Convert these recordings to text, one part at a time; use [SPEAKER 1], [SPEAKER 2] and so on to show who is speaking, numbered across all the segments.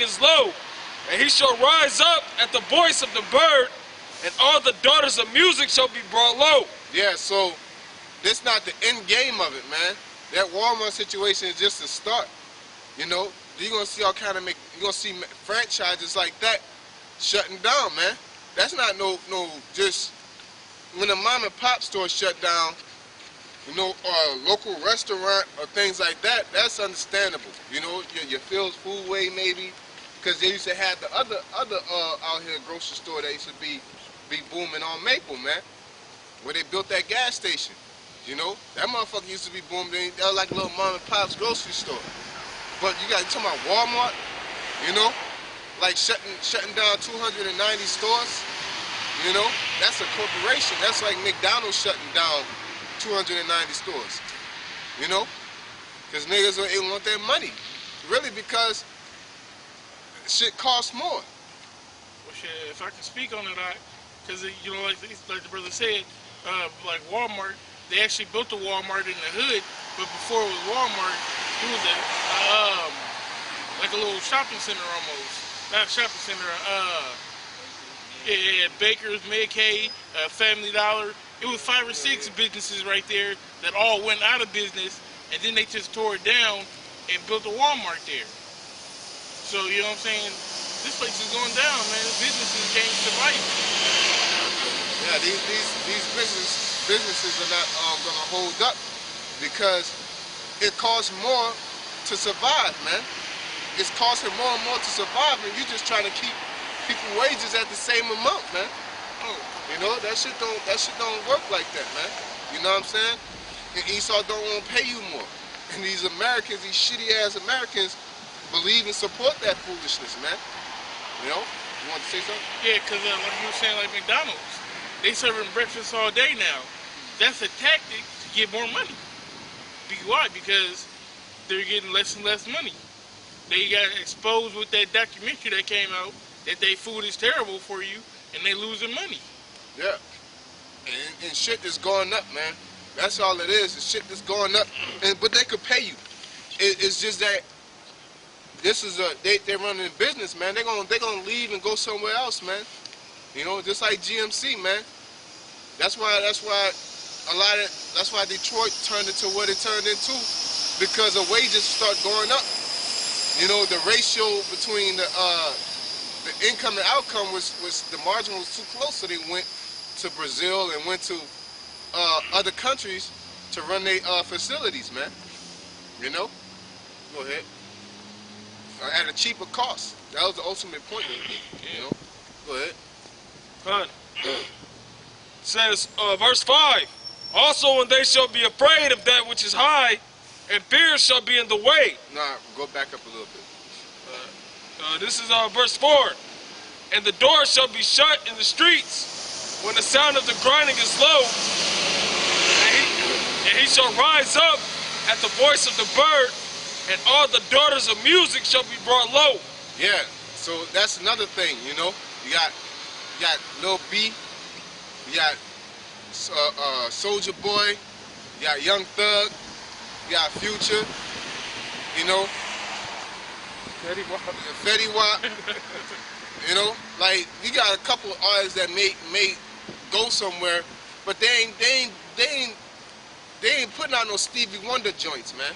[SPEAKER 1] grinding is low, and he shall rise up at the voice of the bird, and all the daughters of music shall be brought low.
[SPEAKER 2] Yeah, so this not the end game of it, man. That Walmart situation is just a start. You know, you're gonna see all kind of you're gonna see franchises like that shutting down, man. That's not no just when a mom and pop store shut down, you know, or a local restaurant or things like that. That's understandable. You know, your Phil's Foodway maybe, because they used to have the other out here grocery store that used to be booming on Maple, man, where they built that gas station. You know, that motherfucker used to be booming. That was like a little mom and pop's grocery store. But you talking about Walmart, you know, like shutting down 290 stores. You know, that's a corporation. That's like McDonald's shutting down 290 stores. You know, because niggas don't want their money, really, because shit costs more.
[SPEAKER 3] Well, shit, if I can speak on it, because you know, like the brother said, like Walmart, they actually built a Walmart in the hood, but before it was Walmart, it was like a little shopping center almost. Not a shopping center. Yeah, Baker's, Medicaid, Family Dollar. It was 5 or 6 businesses right there that all went out of business, and then they just tore it down and built a Walmart there. So, you know what I'm saying? This place is going down, man. Businesses can't survive.
[SPEAKER 2] Yeah, these businesses are not going to hold up because it costs more to survive, man. It's costing more and more to survive, and you just trying to keep people wages at the same amount, man. You know, that shit don't work like that, man. You know what I'm saying? And Esau don't want to pay you more. And these Americans, these shitty ass Americans, believe and support that foolishness, man. You know? You want to say something?
[SPEAKER 3] Yeah, because like you were saying, like McDonald's, they serving breakfast all day now. That's a tactic to get more money. Why? Because they're getting less and less money. They got exposed with that documentary that came out that their food is terrible for you, and they losing money.
[SPEAKER 2] Yeah. And shit is going up, man. That's all it is. The shit that's going up. But they could pay you. It's just that this is they're running a business, man. They're gonna leave and go somewhere else, man. You know, just like GMC, man. That's why Detroit turned into what it turned into, because the wages start going up. You know, the ratio between the income and outcome was the margin was too close, so they went to Brazil and went to other countries to run their facilities, man. You know, go ahead. At a cheaper cost. That was the ultimate point. You know, go ahead.
[SPEAKER 1] Fine. Says verse 5. Also, when they shall be afraid of that which is high, and fear shall be in the way.
[SPEAKER 2] Nah, go back up a little bit.
[SPEAKER 1] This is verse 4. And the door shall be shut in the streets when the sound of the grinding is low, and he shall rise up at the voice of the bird, and all the daughters of music shall be brought low.
[SPEAKER 2] Yeah, so that's another thing, you know. You got Lil B, you got Soulja Boy, you got Young Thug, you got Future, you know. Fetty Wap. You know, like you got a couple of artists that may go somewhere, but they ain't putting out no Stevie Wonder joints, man.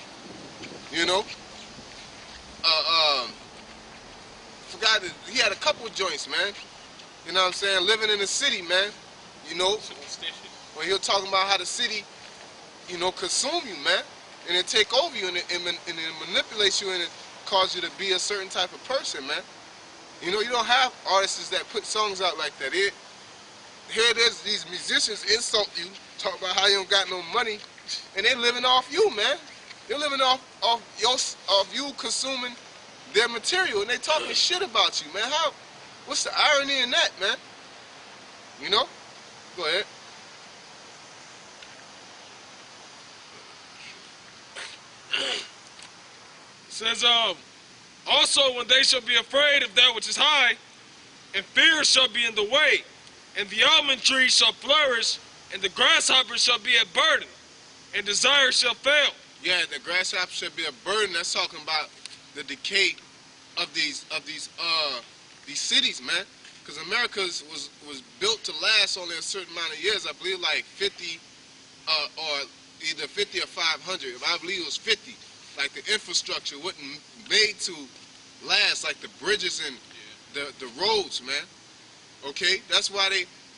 [SPEAKER 2] You know, forgot that he had a couple of joints, man. You know what I'm saying? Living in the city, man. You know, when you're talking about how the city, you know, consume you, man, and it take over you and it manipulates you and it cause you to be a certain type of person, man. You know, you don't have artists that put songs out like that. Here it is, these musicians insult you, talk about how you don't got no money, and they living off you, man. They're living off you consuming their material, and they talking shit about you, man. What's the irony in that, man? You know? Go ahead.
[SPEAKER 1] Says, also when they shall be afraid of that which is high, and fear shall be in the way, and the almond tree shall flourish, and the grasshopper shall be a burden, and desire shall fail.
[SPEAKER 2] Yeah, the grasshopper shall be a burden. That's talking about the decay these cities, man. Because America was built to last only a certain amount of years. I believe like 50, or either 50 or 500. I believe it was 50. Like the infrastructure wasn't made to last, like the bridges and the roads, man. Okay, that's why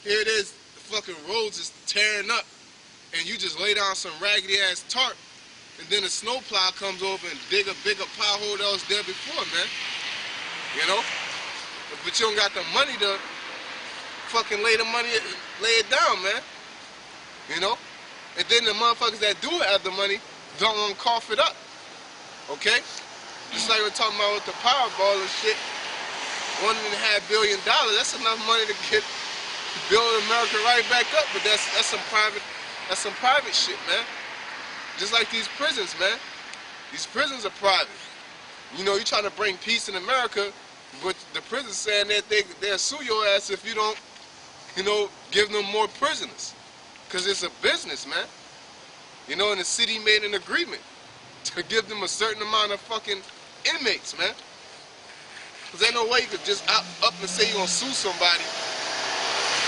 [SPEAKER 2] here it is, the fucking roads is tearing up, and you just lay down some raggedy ass tarp, and then a snowplow comes over and dig a bigger pothole that was there before, man. You know? But you don't got the money to fucking lay it down, man. You know? And then the motherfuckers that do have the money don't want to cough it up. Okay? Just like we're talking about with the Powerball and shit. $1.5 billion, that's enough money to build America right back up. But that's some private shit, man. Just like these prisons, man. These prisons are private. You know, you trying to bring peace in America, but the prison's saying that they'll sue your ass if you don't, you know, give them more prisoners. Because it's a business, man. You know, and the city made an agreement to give them a certain amount of fucking inmates, man. Because ain't no way you could just up and say you're going to sue somebody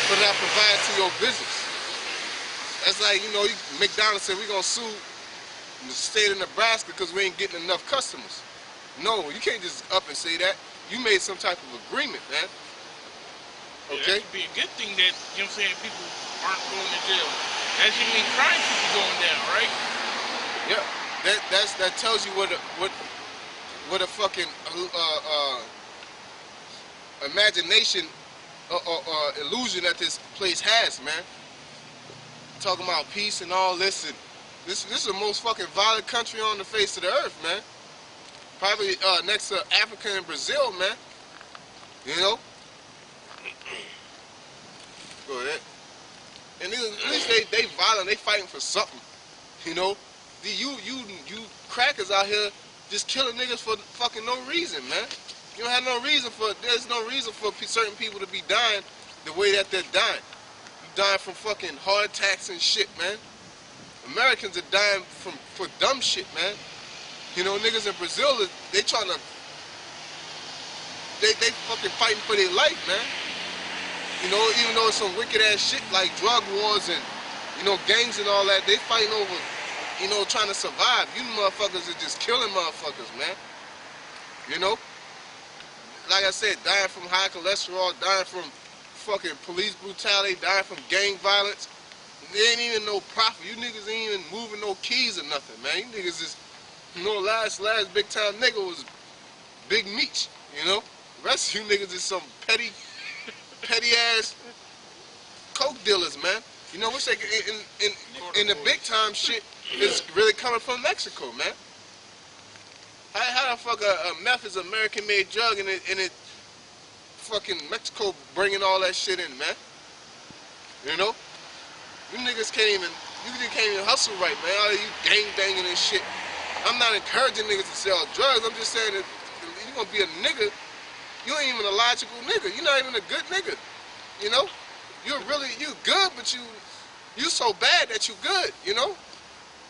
[SPEAKER 2] for not providing to your business. That's like, you know, McDonald's said we're going to sue the state of Nebraska because we ain't getting enough customers. No, you can't just up and say that. You made some type of agreement, man. Okay?
[SPEAKER 3] That could be a good thing that, you know what I'm saying, people aren't going to jail. That should mean crime should be going down, right?
[SPEAKER 2] Yeah. That tells you what a fucking imagination or illusion that this place has, man. Talking about peace and all this, and this is the most fucking violent country on the face of the earth, man. Probably next to Africa and Brazil, man. You know. Go ahead. And at least they violent. They fighting for something. You know. You crackers out here just killing niggas for fucking no reason, man. You don't have no reason there's no reason for certain people to be dying the way that they're dying. You dying from fucking heart attacks and shit, man. Americans are dying for dumb shit, man. You know, niggas in Brazil, they fucking fighting for their life, man. You know, even though it's some wicked ass shit like drug wars and, you know, gangs and all that, they fighting over, you know, trying to survive. You motherfuckers are just killing motherfuckers, man. You know? Like I said, dying from high cholesterol, dying from fucking police brutality, dying from gang violence. There ain't even no profit. You niggas ain't even moving no keys or nothing, man. You niggas is, you know, last big time nigga was Big Meech, you know? The rest of you niggas is some petty ass coke dealers, man. You know, which they in the big time shit is really coming from Mexico, man. How the fuck a meth is American made drug and it fucking Mexico bringing all that shit in, man? You know? You niggas can't even hustle right, man. All you gang banging and shit. I'm not encouraging niggas to sell drugs. I'm just saying that if you gonna be a nigga, you ain't even a logical nigga. You're not even a good nigga. You know? You good, but you so bad that you good, you know?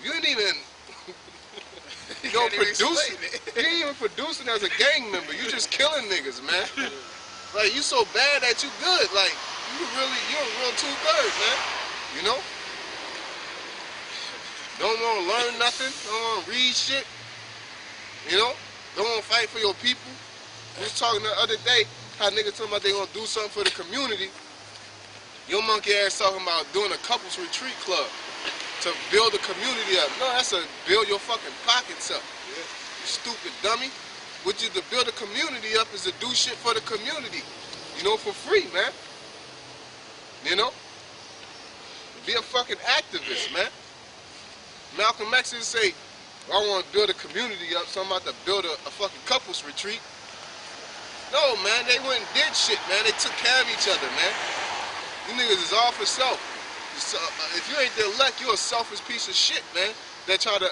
[SPEAKER 2] You ain't even you don't produce it. You ain't even producing as a gang member. You just killing niggas, man. Like you so bad that you good. Like you're a real two-thirds, man. You know? Don't want to learn nothing. Don't want to read shit. You know? Don't want to fight for your people. We was talking the other day how niggas talking about they gonna do something for the community. Your monkey ass talking about doing a couples retreat club to build the community up. No, that's to build your fucking pockets up. Yeah. You stupid dummy. What you to build a community up is to do shit for the community. You know, for free, man. You know? Be a fucking activist, man. Malcolm X didn't say, I want to build a community up, so I'm about to build a fucking couples retreat. No, man, they went and did shit, man. They took care of each other, man. You niggas is all for self. If you ain't the elect, you're a selfish piece of shit, man. That try to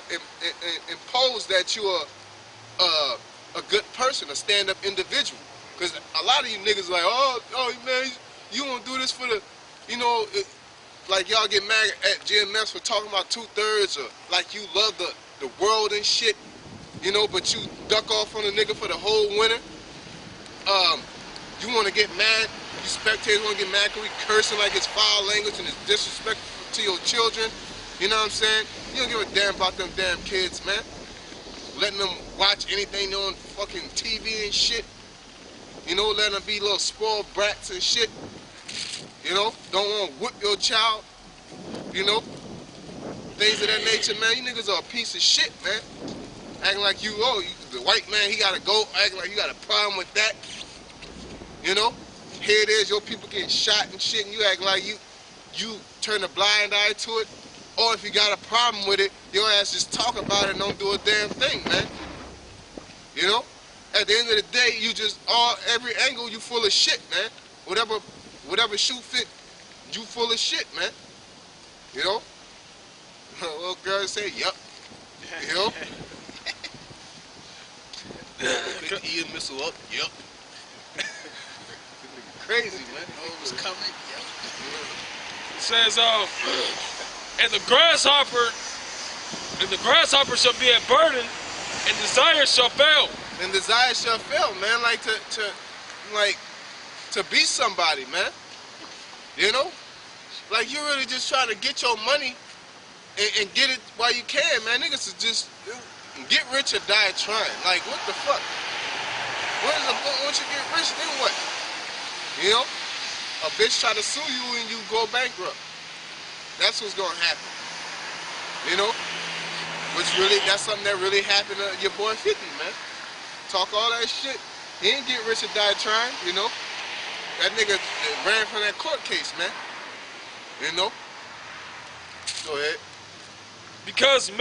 [SPEAKER 2] impose that you're a good person, a stand-up individual. Because a lot of you niggas like, oh man, you want to do this for the, you know, like y'all get mad at GMS for talking about two-thirds, or like you love the world and shit, you know, but you duck off on a nigga for the whole winter. you want to get mad, you spectators want to get mad because we cursing like it's foul language and it's disrespectful to your children. You know what I'm saying? You don't give a damn about them damn kids, man. Letting them watch anything on fucking TV and shit. You know, letting them be little spoiled brats and shit. You know, don't want to whip your child. You know, things of that nature, man. You niggas are a piece of shit, man. Acting like the white man, he gotta go, acting like you got a problem with that. You know, here it is, your people getting shot and shit, and you act like you turn a blind eye to it. Or if you got a problem with it, your ass just talk about it and don't do a damn thing, man. You know? At the end of the day, you just, every angle, you full of shit, man. Whatever shoe fit, you full of shit, man. You know? Little girl say, yup. You know? Pick the missile up, yup. Crazy, man. Oh, it was coming, yup.
[SPEAKER 1] It says, and the grasshopper shall be a burden, and desire shall fail.
[SPEAKER 2] And desire shall fail, man. Like to be somebody, man. You know? Like you really just trying to get your money and get it while you can, man. Niggas is just get rich or die trying. Like what the fuck? Once you get rich, then what? You know? A bitch try to sue you and you go bankrupt. That's what's gonna happen. You know? That's something that really happened to your boy 50, man. Talk all that shit. He didn't get rich or die trying, you know? That nigga ran from that court case, man. You know? Go ahead.
[SPEAKER 1] Because